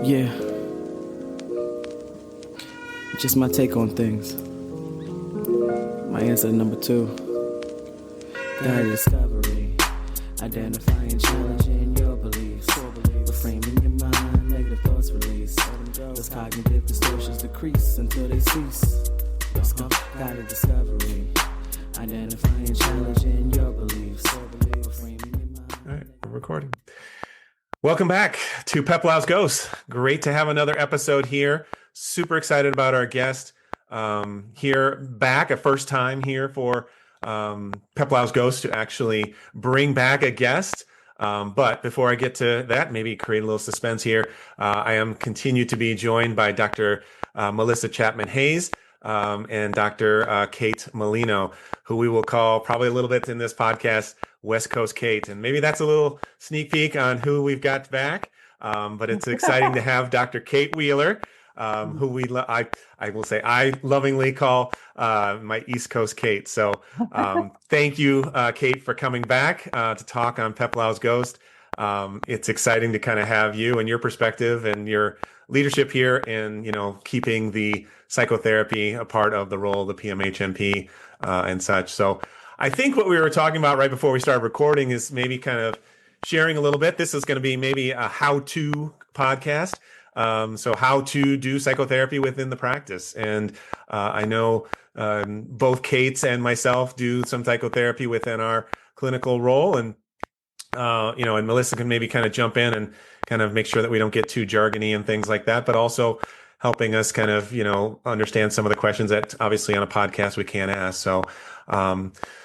Yeah, just my take on things. My answer to number 2. Guided discovery. Identifying, challenging your beliefs. Reframing your mind, negative thoughts release. Those cognitive distortions decrease until they cease. Let's go. Guided discovery. Identifying, challenging your beliefs. Reframing your mind. All right, we're recording. Welcome back to Peplow's Ghosts. Great to have another episode here. Super excited about our guest here back, a first time here for Peplow's Ghosts to actually bring back a guest. But before I get to that, maybe create a little suspense here. I am continued to be joined by Dr. Melissa Chapman-Hayes and Dr. Kate Molino, who we will call probably a little bit in this podcast West Coast Kate. And maybe that's a little sneak peek on who we've got back. But it's exciting to have Dr. Kate Wheeler, who I will say I lovingly call my East Coast Kate. So thank you, Kate, for coming back to talk on Peplow's Ghost. It's exciting to kind of have you and your perspective and your leadership here and, keeping the psychotherapy a part of the role of the PMHNP and such. So I think what we were talking about right before we started recording is maybe kind of sharing a little bit. This is going to be maybe a how-to podcast. So how to do psychotherapy within the practice. And I know both Kate's and myself do some psychotherapy within our clinical role. And, and Melissa can maybe kind of jump in and kind of make sure that we don't get too jargony and things like that, but also helping us kind of, understand some of the questions that obviously on a podcast we can't ask.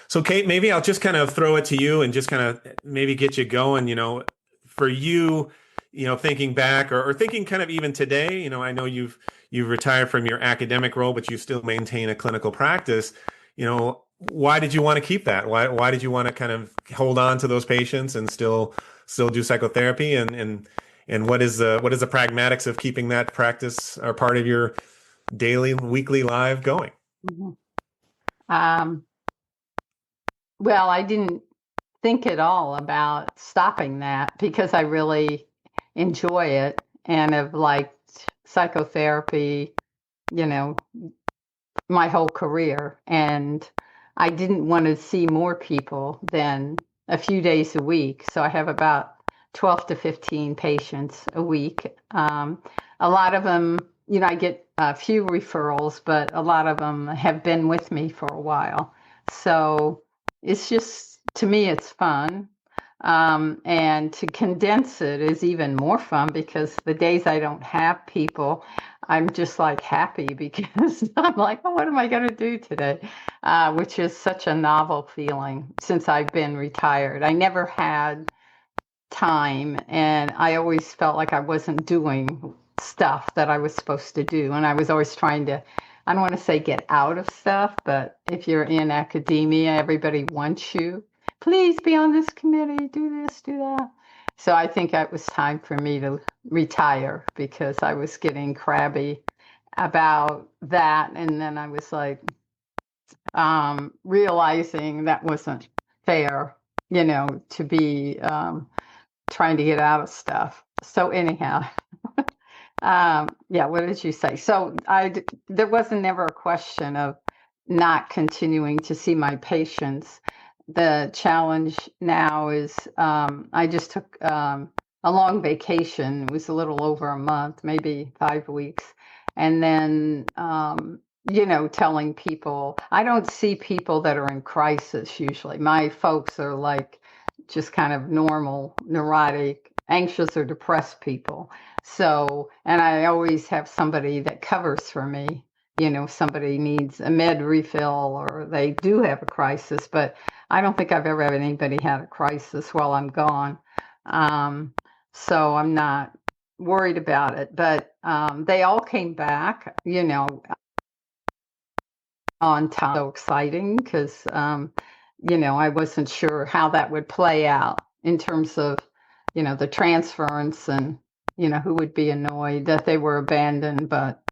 So Kate, maybe I'll just kind of throw it to you and just kind of maybe get you going, for you, thinking back or thinking kind of even today, I know you've retired from your academic role, but you still maintain a clinical practice. Why did you want to keep that? Why did you want to kind of hold on to those patients and still do psychotherapy? And what is the pragmatics of keeping that practice or part of your daily, weekly life going? Mm-hmm. Well, I didn't think at all about stopping that because I really enjoy it and have liked psychotherapy, my whole career. And I didn't want to see more people than a few days a week. So I have about 12 to 15 patients a week. A lot of them, I get a few referrals, but a lot of them have been with me for a while. So it's just, to me, it's fun. And to condense it is even more fun because the days I don't have people, I'm just like happy because I'm like, oh, what am I going to do today? Which is such a novel feeling since I've been retired. I never had time and I always felt like I wasn't doing stuff that I was supposed to do. And I was always trying to, I don't want to say get out of stuff, but if you're in academia, everybody wants you. Please be on this committee, do this, do that. So I think it was time for me to retire because I was getting crabby about that. And then I was like, realizing that wasn't fair, to be trying to get out of stuff. So anyhow, what did you say? So there wasn't never a question of not continuing to see my patients. The challenge now is I just took a long vacation. It was a little over a month, maybe 5 weeks. And then, telling people, I don't see people that are in crisis usually. My folks are like just kind of normal, neurotic, anxious or depressed people. So, and I always have somebody that covers for me. Somebody needs a med refill or they do have a crisis, but I don't think I've ever had anybody have a crisis while I'm gone. So I'm not worried about it, but they all came back, on time. So exciting because, I wasn't sure how that would play out in terms of, the transference and, who would be annoyed that they were abandoned. But,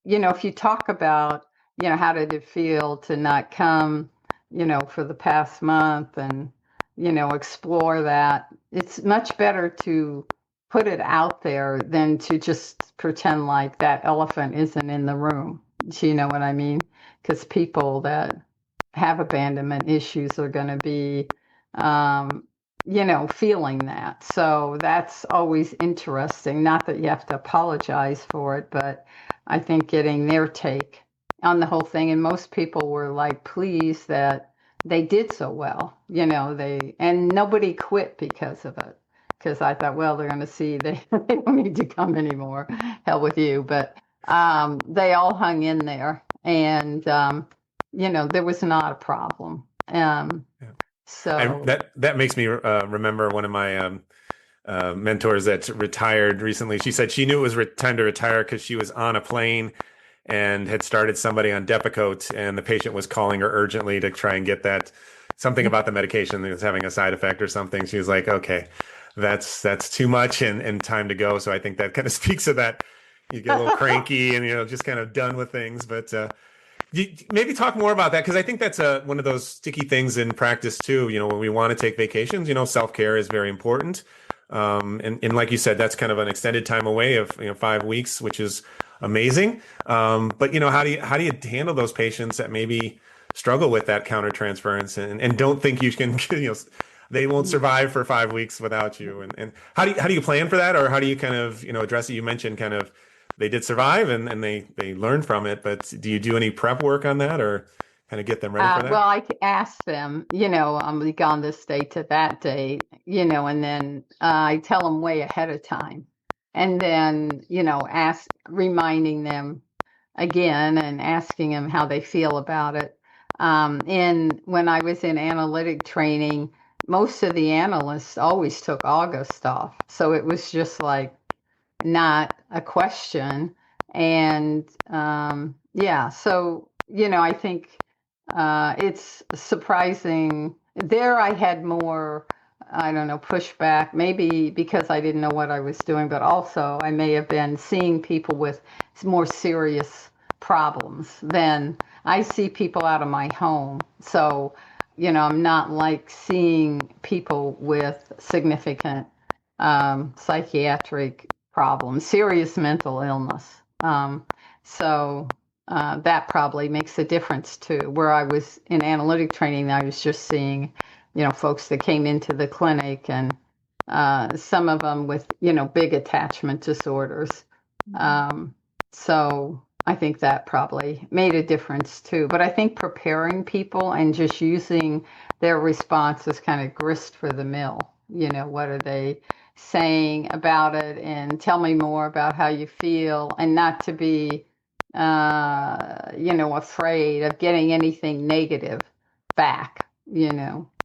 if you talk about, how did it feel to not come, for the past month and, explore that, it's much better to put it out there than to just pretend like that elephant isn't in the room. Do you know what I mean? Because people that have abandonment issues are going to be, feeling that. So that's always interesting. Not that you have to apologize for it, but I think getting their take on the whole thing. And most people were like pleased that they did so well, and nobody quit because of it. Because I thought, well, they're going to see they don't need to come anymore. Hell with you. But they all hung in there, and there was not a problem. Yeah. So That makes me remember one of my mentors that retired recently. She said she knew it was time to retire because she was on a plane and had started somebody on Depakote, and the patient was calling her urgently to try and get that something about the medication that was having a side effect or something. She was like, okay, that's too much and time to go. So I think that kind of speaks to that. You get a little cranky and, just kind of done with things. But maybe talk more about that, because I think that's one of those sticky things in practice too. When we want to take vacations, self-care is very important. And like you said, that's kind of an extended time away of 5 weeks, which is amazing. But how do you handle those patients that maybe struggle with that countertransference and don't think you can they won't survive for 5 weeks without you? And how do you plan for that, or how do you kind of address it? You mentioned kind of they did survive and they learned from it, but do you do any prep work on that, or kind of get them ready for that? well, I ask them, I'm on this date to that date, and then I tell them way ahead of time. And then, reminding them again and asking them how they feel about it. And when I was in analytic training, most of the analysts always took August off. So it was just like not a question. And yeah, so, I think it's surprising. There I had more, I don't know, pushback, maybe because I didn't know what I was doing, but also I may have been seeing people with more serious problems than I see people out of my home. So, I'm not like seeing people with significant psychiatric problems, serious mental illness. So that probably makes a difference too. Where I was in analytic training, I was just seeing, folks that came into the clinic, and some of them with, big attachment disorders. So I think that probably made a difference too. But I think preparing people and just using their response as kind of grist for the mill. What are they saying about it, and tell me more about how you feel, and not to be afraid of getting anything negative back,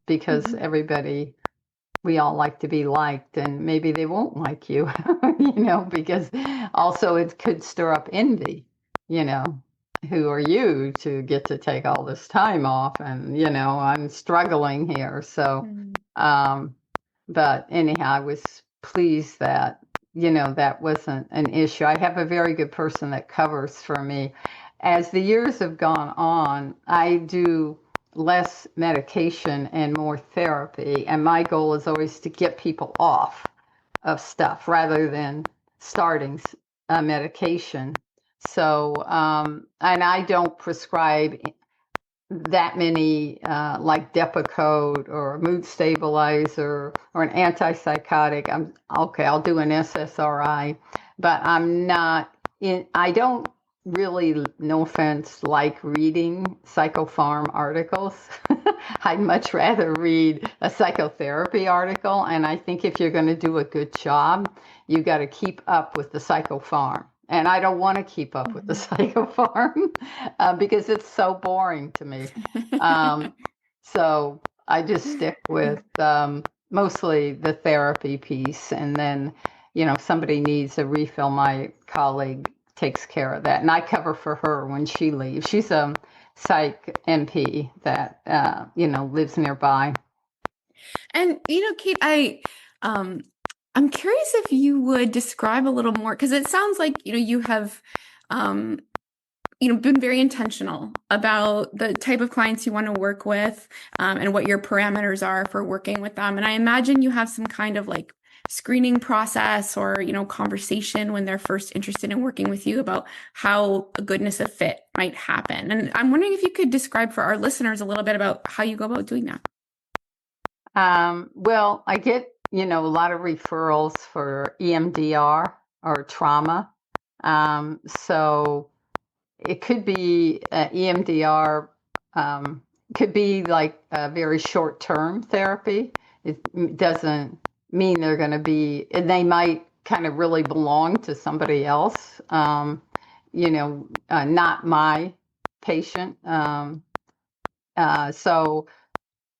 because everybody, we all like to be liked, and maybe they won't like you, because also it could stir up envy, who are you to get to take all this time off, and, I'm struggling here. So, but anyhow, I was pleased that that wasn't an issue. I have a very good person that covers for me. As the years have gone on, I do less medication and more therapy. And my goal is always to get people off of stuff rather than starting medication. So, and I don't prescribe that many like Depakote or a mood stabilizer or an antipsychotic. I'm okay, I'll do an SSRI, but I don't really, no offense, like reading psychopharm articles. I'd much rather read a psychotherapy article. And I think if you're going to do a good job, you got to keep up with the psychopharm. And I don't want to keep up with the psychopharm because it's so boring to me. So I just stick with mostly the therapy piece. And then, if somebody needs a refill, my colleague takes care of that. And I cover for her when she leaves. She's a psych MP that, lives nearby. And, Kate, I'm curious if you would describe a little more, because it sounds like, you have been very intentional about the type of clients you want to work with, and what your parameters are for working with them. And I imagine you have some kind of like screening process or, conversation when they're first interested in working with you about how a goodness of fit might happen. And I'm wondering if you could describe for our listeners a little bit about how you go about doing that. Well, I get, a lot of referrals for EMDR or trauma. So it could be EMDR, could be like a very short-term therapy. It doesn't mean they're going to be, and they might kind of really belong to somebody else, not my patient. So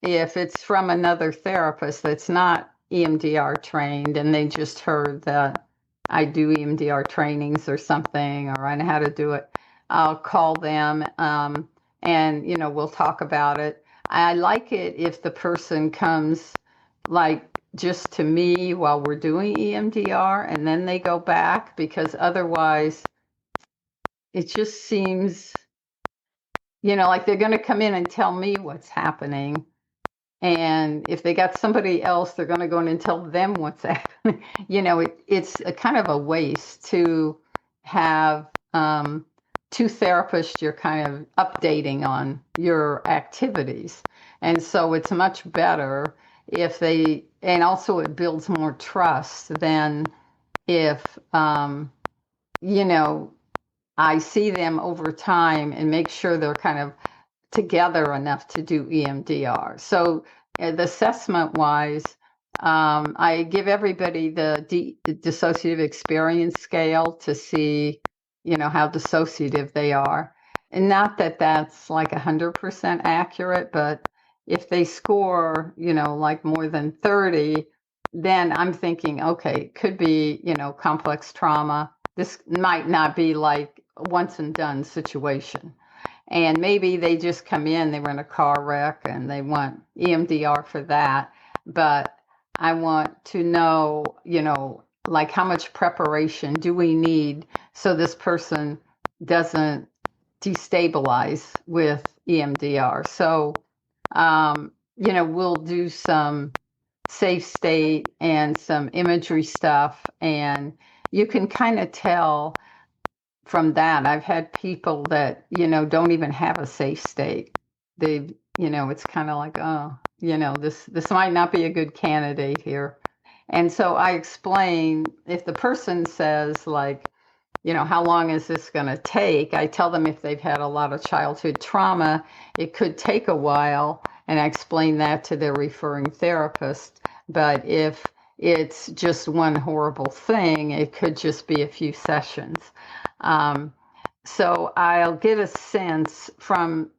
if it's from another therapist that's not EMDR trained and they just heard that I do EMDR trainings or something, or I know how to do it, I'll call them, and, we'll talk about it. I like it if the person comes like just to me while we're doing EMDR and then they go back, because otherwise it just seems, like they're going to come in and tell me what's happening. And if they got somebody else, they're going to go in and tell them what's happening. It's a kind of a waste to have two therapists you're kind of updating on your activities. And so it's much better if they, and also it builds more trust than if, I see them over time and make sure they're kind of together enough to do EMDR. So the assessment wise, I give everybody the dissociative experience scale to see, how dissociative they are. And not that that's like 100% accurate, but if they score, like more than 30, then I'm thinking, okay, it could be, complex trauma. This might not be like a once and done situation. And maybe they just come in, they were in a car wreck and they want EMDR for that. But I want to know, like how much preparation do we need so this person doesn't destabilize with EMDR. So, we'll do some safe state and some imagery stuff. And you can kind of tell from that. I've had people that, don't even have a safe state. They, it's kind of like, oh, this might not be a good candidate here. And so I explain, if the person says like, how long is this going to take? I tell them if they've had a lot of childhood trauma, it could take a while. And I explain that to their referring therapist. But if it's just one horrible thing, it could just be a few sessions. So I'll get a sense from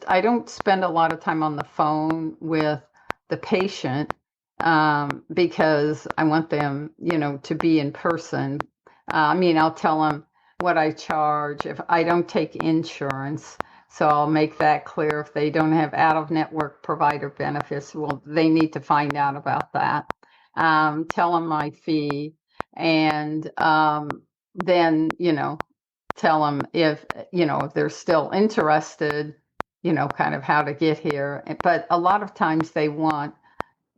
I don't spend a lot of time on the phone with the patient, because I want them, to be in person. I'll tell them what I charge if I don't take insurance. So I'll make that clear. If they don't have out-of-network provider benefits, well, they need to find out about that. Tell them my fee, and then, tell them if they're still interested, kind of how to get here. But a lot of times they want,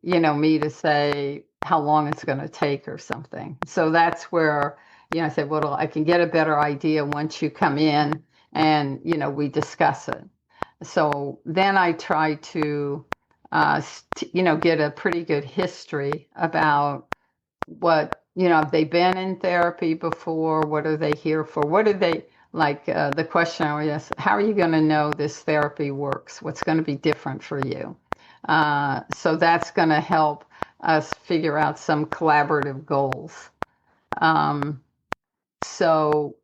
me to say how long it's going to take or something. So that's where, I said, well, I can get a better idea once you come in and, we discuss it. So then I try to, get a pretty good history about what, have they been in therapy before? What are they here for? What are they, like the question I always ask, how are you going to know this therapy works? What's going to be different for you? So that's going to help us figure out some collaborative goals. So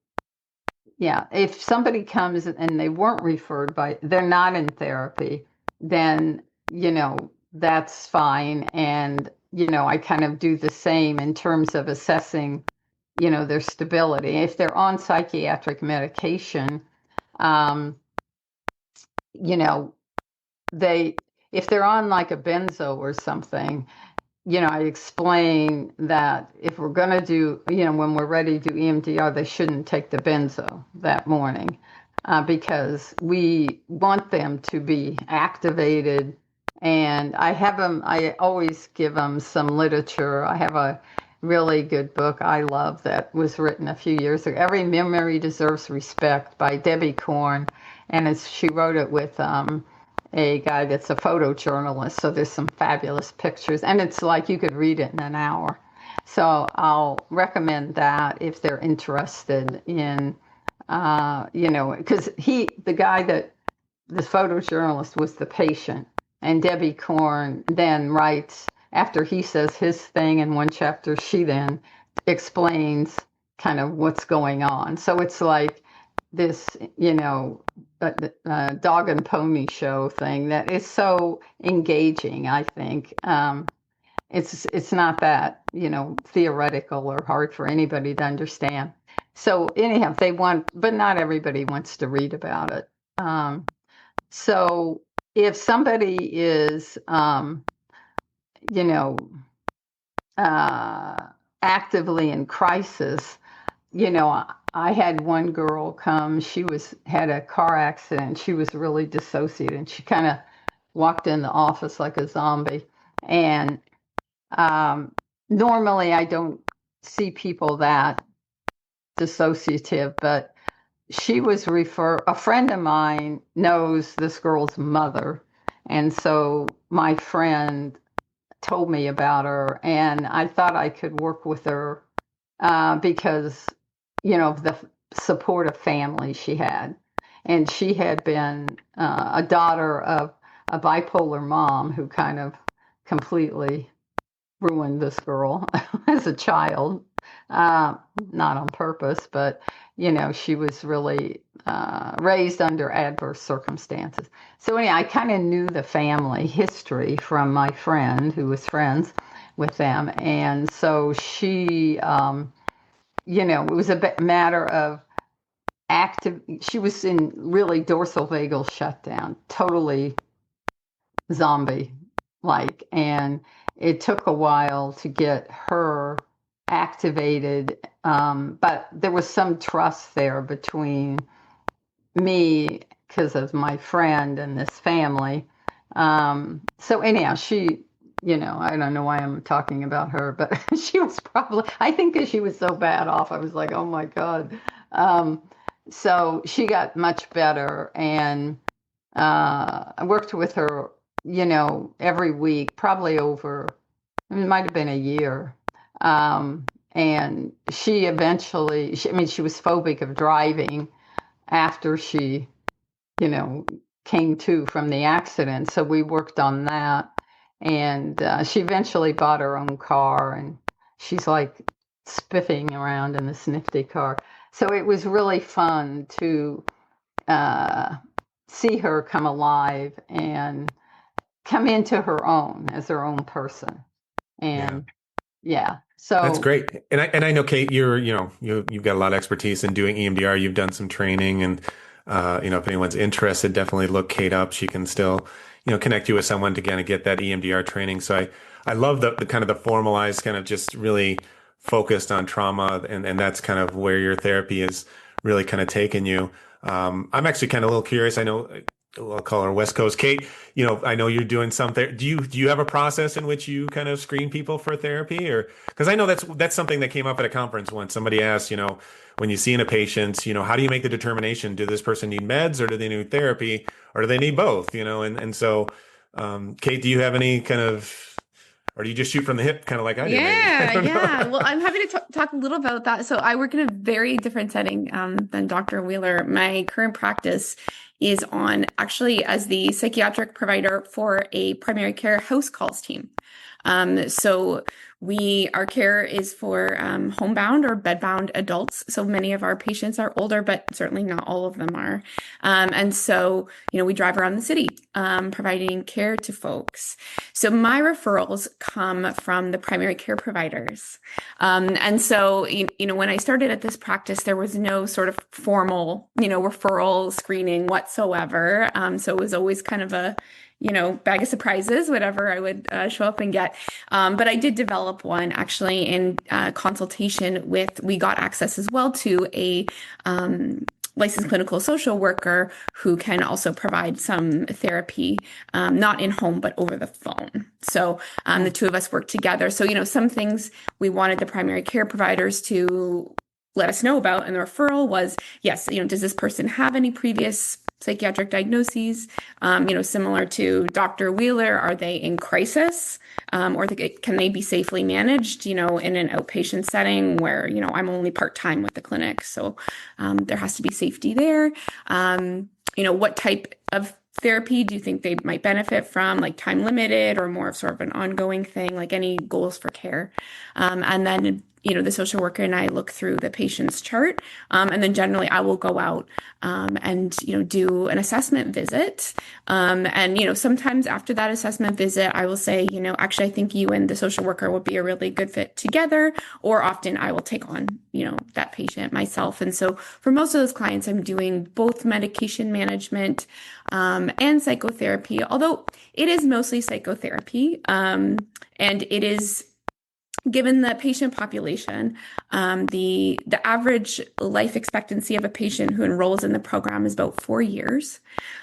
yeah, if somebody comes and they weren't referred they're not in therapy, then, that's fine. And, I kind of do the same in terms of assessing, their stability. If they're on psychiatric medication, if they're on like a benzo or something, I explain that if we're going to do, when we're ready to do EMDR, they shouldn't take the benzo that morning. because we want them to be activated. And I always give them some literature. I have a really good book I love that was written a few years ago, Every Memory Deserves Respect by Debbie Korn. And she wrote it with a guy that's a photojournalist. So there's some fabulous pictures. And it's like you could read it in an hour. So I'll recommend that if they're interested in, because the guy the photojournalist was the patient. And Debbie Korn then writes, after he says his thing in one chapter, she then explains kind of what's going on. So it's like this, dog and pony show thing that is so engaging, I think. It's not that, theoretical or hard for anybody to understand. So anyhow, but not everybody wants to read about it. So if somebody is, actively in crisis, I had one girl come, had a car accident. She was really dissociated, and she kind of walked in the office like a zombie. And normally I don't see people that dissociative, but she was a friend of mine knows this girl's mother. And so my friend told me about her, and I thought I could work with her because, of the supportive family she had. And she had been a daughter of a bipolar mom who kind of completely ruined this girl as a child. Not on purpose, but, she was really raised under adverse circumstances. So anyway, I kind of knew the family history from my friend who was friends with them. And so she, it was a matter of she was in really dorsal vagal shutdown, totally zombie-like. And it took a while to get her activated, but there was some trust there between me because of my friend and this family. So anyhow, she, I don't know why I'm talking about her, but she was I think because she was so bad off, I was like, oh my God. So she got much better, and I worked with her, every week, probably over, it might have been a year. And she eventually, she was phobic of driving after she, came to from the accident. So we worked on that. And she eventually bought her own car, and she's like spiffing around in this nifty car. So it was really fun to see her come alive and come into her own as her own person. And yeah. So that's great. And I know, Kate, you've got a lot of expertise in doing EMDR. You've done some training, and if anyone's interested, definitely look Kate up. She can still, connect you with someone to kind of get that EMDR training. So I love the kind of the formalized, kind of just really focused on trauma, and that's kind of where your therapy is really kind of taken you. I'm actually kind of a little curious. I know I'll call her West Coast Kate. I know you're doing something. Do you have a process in which you kind of screen people for therapy, or because I know that's something that came up at a conference once. Somebody asked, when you see in a patient, how do you make the determination? Do this person need meds, or do they need therapy, or do they need both? And so, Kate, do you have any kind of, or do you just shoot from the hip, kind of like I do? Yeah. Well, I'm happy to talk a little about that. So I work in a very different setting than Dr. Wheeler. My current practice is on actually as the psychiatric provider for a primary care house calls team. So our care is for homebound or bedbound adults. So many of our patients are older, but certainly not all of them are. And so, we drive around the city providing care to folks. So my referrals come from the primary care providers. And so, when I started at this practice, there was no sort of formal, referral screening whatsoever. So it was always kind of a bag of surprises, whatever I would show up and get. But I did develop one actually in consultation we got access as well to a licensed clinical social worker who can also provide some therapy, not in home, but over the phone. So the two of us work together. So, some things we wanted the primary care providers to let us know about in the referral was, yes, does this person have any previous psychiatric diagnoses? Similar to Dr. Wheeler, are they in crisis? Or can they be safely managed, in an outpatient setting where, I'm only part-time with the clinic. So there has to be safety there. What type of therapy do you think they might benefit from, like time limited or more of sort of an ongoing thing, like any goals for care? And then the social worker and I look through the patient's chart. And then generally I will go out and, do an assessment visit. And, sometimes after that assessment visit, I will say, actually, I think you and the social worker would be a really good fit together. Or often I will take on, that patient myself. And so for most of those clients, I'm doing both medication management and psychotherapy, although it is mostly psychotherapy. And it is, given the patient population, the average life expectancy of a patient who enrolls in the program is about 4 years.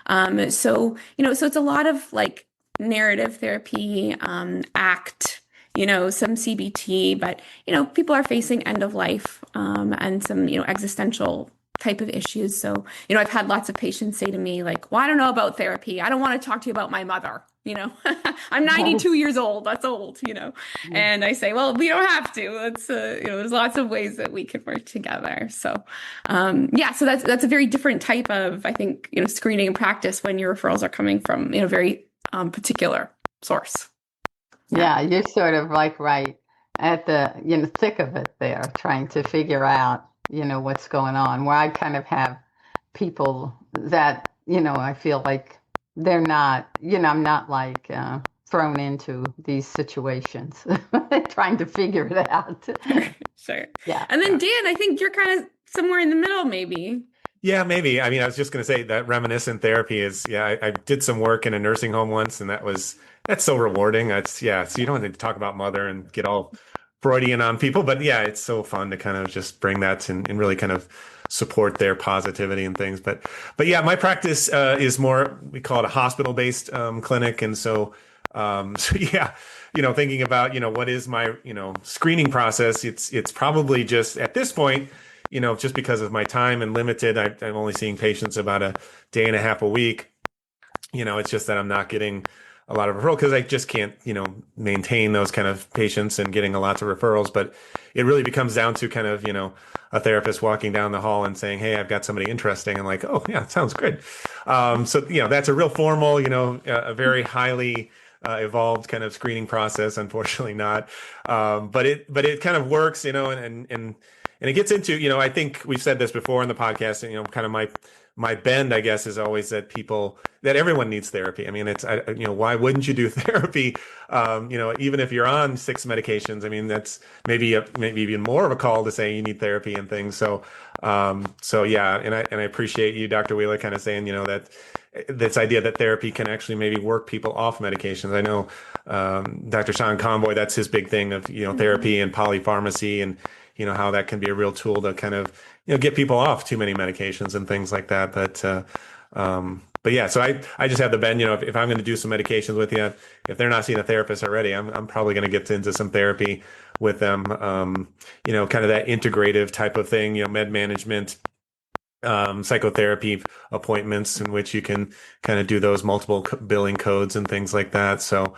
So it's a lot of like narrative therapy, ACT, some CBT, but, people are facing end of life and some, existential type of issues. So, I've had lots of patients say to me like, well, I don't know about therapy. I don't want to talk to you about my mother. I'm 92 years old. That's old, and I say, well, we don't have to. It's, there's lots of ways that we can work together. So, so that's a very different type of, I think, screening and practice when your referrals are coming from, very particular source. Yeah, you're sort of like right at the, thick of it there, trying to figure out, what's going on, where I kind of have people that, I feel like they're not, I'm not like thrown into these situations, trying to figure it out. Sure. Yeah. And then Dan, I think you're kind of somewhere in the middle, maybe. Yeah, maybe. I mean, I was just going to say that reminiscent therapy is, I did some work in a nursing home once, and that's so rewarding. So you don't need to talk about mother and get all Freudian on people, but yeah, it's so fun to kind of just bring that and really kind of support their positivity and things. But yeah, my practice is more, we call it a hospital-based clinic. And so yeah, thinking about, what is my, screening process, it's probably just at this point, just because of my time and limited, I'm only seeing patients about a day and a half a week. It's just that I'm not getting a lot of referrals because I just can't, maintain those kind of patients and getting a lot of referrals. But it really becomes down to kind of, a therapist walking down the hall and saying, hey, I've got somebody interesting. And like, oh yeah, sounds good. So, that's a real formal, a very highly evolved kind of screening process. Unfortunately not. But it kind of works, and it gets into, I think we've said this before in the podcast, and, kind of my bend, I guess, is always that everyone needs therapy. I mean, why wouldn't you do therapy? Even if you're on 6 medications, I mean, that's maybe even more of a call to say you need therapy and things. So yeah. And I appreciate you, Dr. Wheeler, kind of saying, that this idea that therapy can actually maybe work people off medications. I know, Dr. Sean Conboy, that's his big thing of, therapy and polypharmacy and, how that can be a real tool to kind of, get people off too many medications and things like that. But yeah, so I just have the bend, if I'm going to do some medications with you, if they're not seeing a therapist already, I'm probably going to get into some therapy with them, kind of that integrative type of thing, med management, psychotherapy appointments in which you can kind of do those multiple billing codes and things like that. So,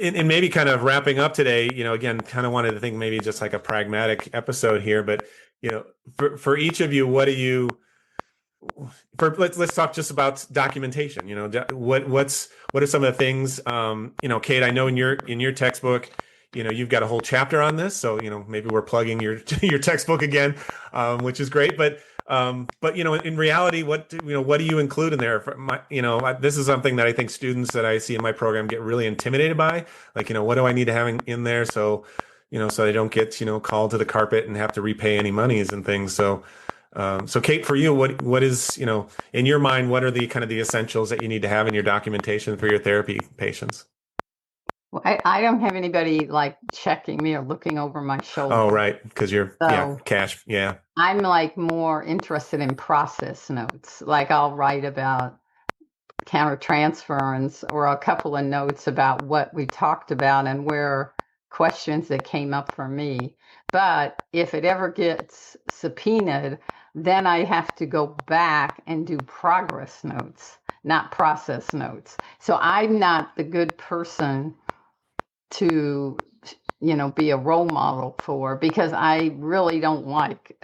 and maybe kind of wrapping up today, again, kind of wanted to think maybe just like a pragmatic episode here, but, for each of you, let's talk just about documentation. What are some of the things, Kate, I know in your textbook, you've got a whole chapter on this, so, maybe we're plugging your textbook again, which is great, but in reality, what do you include in there? This is something that I think students that I see in my program get really intimidated by. Like, what do I need to have in there? So, so they don't get, called to the carpet and have to repay any monies and things. So Kate, for you, what is, in your mind, what are the kind of the essentials that you need to have in your documentation for your therapy patients? I don't have anybody like checking me or looking over my Oh, shoulder. right. Because So cash. Yeah. I'm like more interested in process notes. Like I'll write about countertransference or a couple of notes about what we talked about and where questions that came up for me. But if it ever gets subpoenaed, then I have to go back and do progress notes, not process notes. So I'm not the good person to, be a role model for, because I really don't like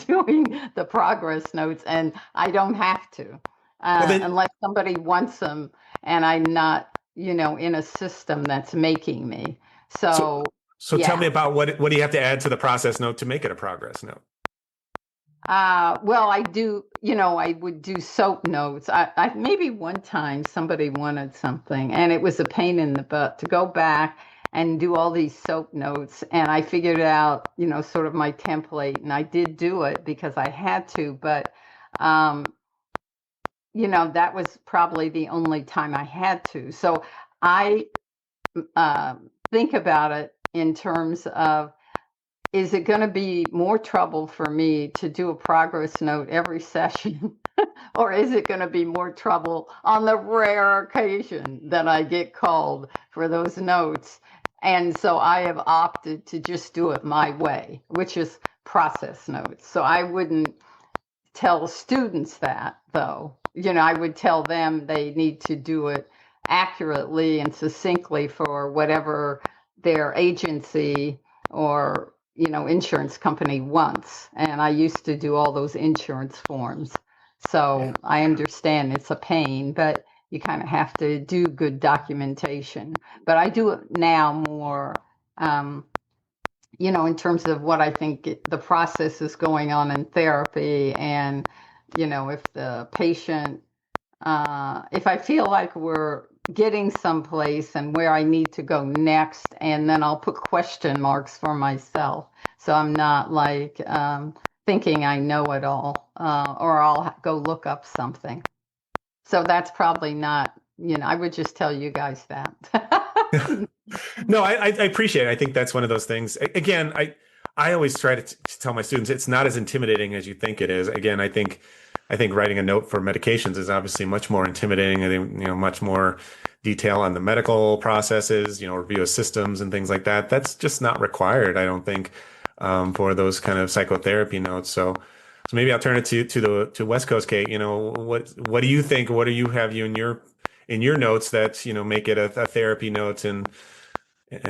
doing the progress notes, and I don't have to Well, then, unless somebody wants them, and I'm not, in a system that's making me. so, So, so tell me yeah. about what do you have to add to the process note to make it a progress note? Well, I do, I would do soap notes. I maybe one time somebody wanted something and it was a pain in the butt to go back and do all these soap notes. And I figured out, sort of my template, and I did do it because I had to, but, um, that was probably the only time I had to. So I think about it in terms of, is it going to be more trouble for me to do a progress note every session? Or is it going to be more trouble on the rare occasion that I get called for those notes? And so I have opted to just do it my way, which is process notes. So I wouldn't tell students that, though. I would tell them they need to do it accurately and succinctly for whatever their agency or, insurance company wants. And I used to do all those insurance forms. So Yeah. I understand it's a pain, but you kind of have to do good documentation. But I do it now more, um, in terms of what I think the process is going on in therapy. And, if the patient, if I feel like we're getting someplace and where I need to go next, and then I'll put question marks for myself. So I'm not like thinking I know it all, or I'll go look up something. So that's probably not, I would just tell you guys that. No, I appreciate it. I think that's one of those things. Again, I always try to tell my students it's not as intimidating as you think it is. Again, I think writing a note for medications is obviously much more intimidating. I think, much more detail on the medical processes, review of systems and things like that. That's just not required, I don't think, for those kind of psychotherapy notes. So maybe I'll turn it to West Coast, Kate. What do you think? What do you have you in your notes that make it a therapy note, and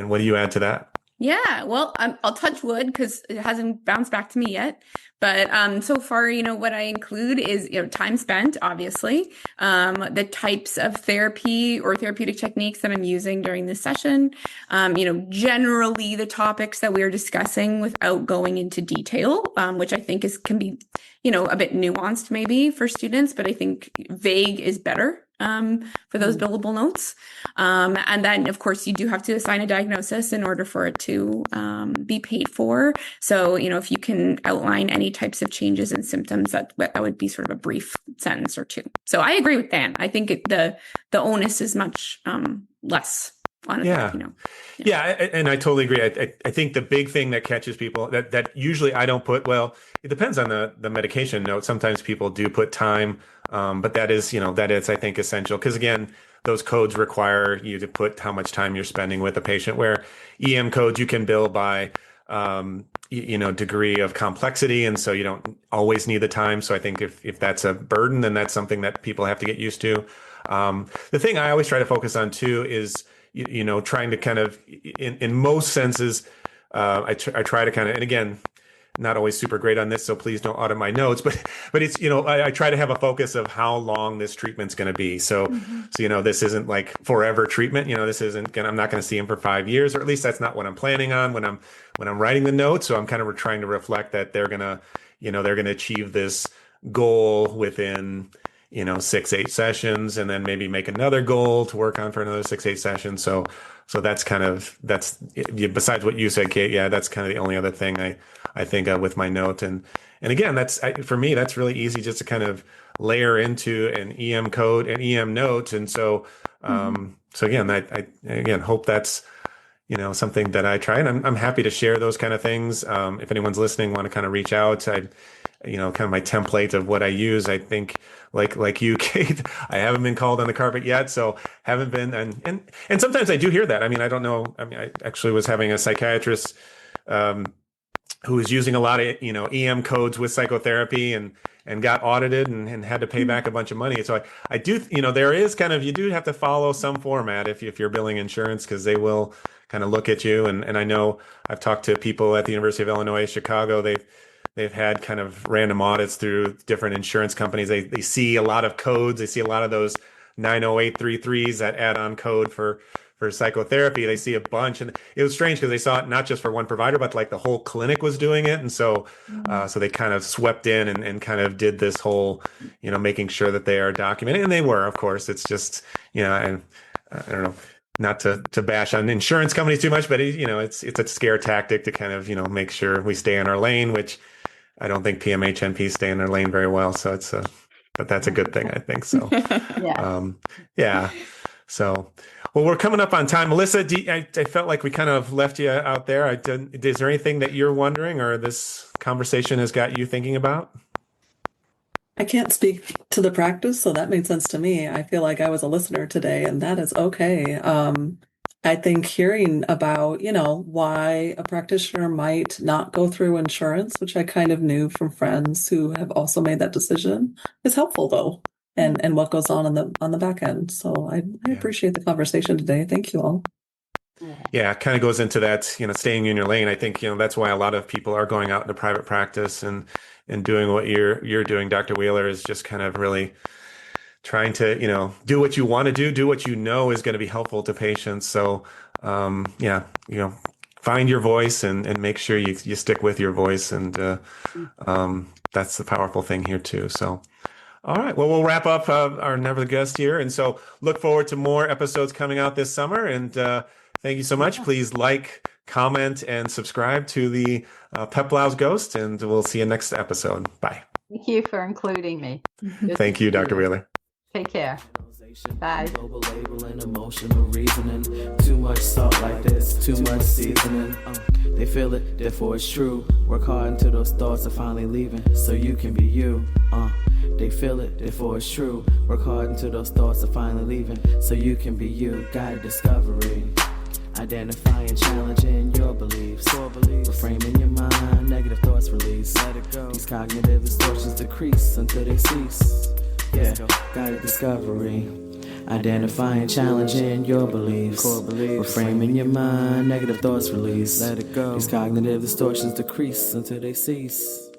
what do you add to that? Yeah, well, I'll touch wood because it hasn't bounced back to me yet. But so far, what I include is, time spent, obviously, the types of therapy or therapeutic techniques that I'm using during this session, generally the topics that we are discussing without going into detail, which I think can be, a bit nuanced maybe for students, but I think vague is better for those billable notes. And then, of course, you do have to assign a diagnosis in order for it to be paid for. So, if you can outline any types of changes and symptoms, that would be sort of a brief sentence or two. So I agree with Dan. I think the onus is much less on a therapy note. Yeah, and I totally agree. I think the big thing that catches people that usually I don't put, well, it depends on the medication note. Sometimes people do put time, but that is I think essential because again, those codes require you to put how much time you're spending with a patient. Where EM codes you can bill by degree of complexity, and so you don't always need the time. So I think if that's a burden, then that's something that people have to get used to. The thing I always try to focus on too is trying to kind of, in most senses, I try to kind of, and again, not always super great on this, so please don't audit my notes, but it's, I try to have a focus of how long this treatment's going to be. So, this isn't like forever treatment, this isn't, I'm not going to see him for 5 years, or at least that's not what I'm planning on when I'm writing the notes. So I'm kind of trying to reflect that they're going to achieve this goal within, 6-8 sessions, and then maybe make another goal to work on for another 6-8 sessions. So that's besides what you said, Kate. Yeah, that's kind of the only other thing I think with my note. And again, for me, that's really easy just to kind of layer into an EM code, an EM note. And so, so again, I again hope that's, you know, something that I try, and I'm happy to share those kind of things. If anyone's listening, want to kind of reach out, you know, kind of my template of what I use. I think like you, Kate, I haven't been called on the carpet yet, so haven't been, and sometimes I do hear that. I mean, I don't know. I mean, I actually was having a psychiatrist who was using a lot of, you know, EM codes with psychotherapy and got audited and had to pay back a bunch of money. So I do, you know, there is kind of, you do have to follow some format if you're billing insurance, because they will kind of look at you. And I know I've talked to people at the University of Illinois, Chicago. They've had kind of random audits through different insurance companies. They see a lot of codes. They see a lot of those 90833s, that add-on code for psychotherapy. They see a bunch, and it was strange because they saw it not just for one provider, but like the whole clinic was doing it. And so, so they kind of swept in and kind of did this whole, you know, making sure that they are documented, and they were, of course. It's just, you know, and I don't know, not to bash on insurance companies too much, but you know, it's a scare tactic to kind of, you know, make sure we stay in our lane, which I don't think PMHNP stay in their lane very well. So but that's a good thing, I think. So, yeah. So, well, we're coming up on time. Melissa, I felt like we kind of left you out there. Is there anything that you're wondering, or this conversation has got you thinking about? I can't speak to the practice, so that made sense to me. I feel like I was a listener today, and that is okay. I think hearing about, you know, why a practitioner might not go through insurance, which I kind of knew from friends who have also made that decision, is helpful though. And what goes on the back end. So I appreciate the conversation today. Thank you all. Yeah, it kind of goes into that, you know, staying in your lane. I think, you know, that's why a lot of people are going out into private practice and doing what you're doing, Dr. Wheeler, is just kind of really trying to, you know, do what you want to do what you know is going to be helpful to patients. So, yeah, you know, find your voice and make sure you stick with your voice. And that's the powerful thing here too. So, all right. Well, we'll wrap up our Never Guest here. And so look forward to more episodes coming out this summer. And thank you so much. Please like, comment, and subscribe to the Peplau's Ghost. And we'll see you next episode. Bye. Thank you for including me. Thank you, Dr. Wheeler. Take care. Bye. Global labeling, emotional reasoning. Too much salt like this, too much seasoning. They feel it, therefore it's true. Work hard until those thoughts are finally leaving, so you can be you. They feel it, therefore it's true. Work hard until those thoughts are finally leaving, so you can be you. Guided discovery. Identifying, challenging your beliefs. Reframing your mind, negative thoughts release. Let it go. These cognitive distortions decrease until they cease. Yeah, guided discovery. Identifying, challenging your beliefs. Reframing your mind, negative thoughts release. Let it go. These cognitive distortions decrease until they cease.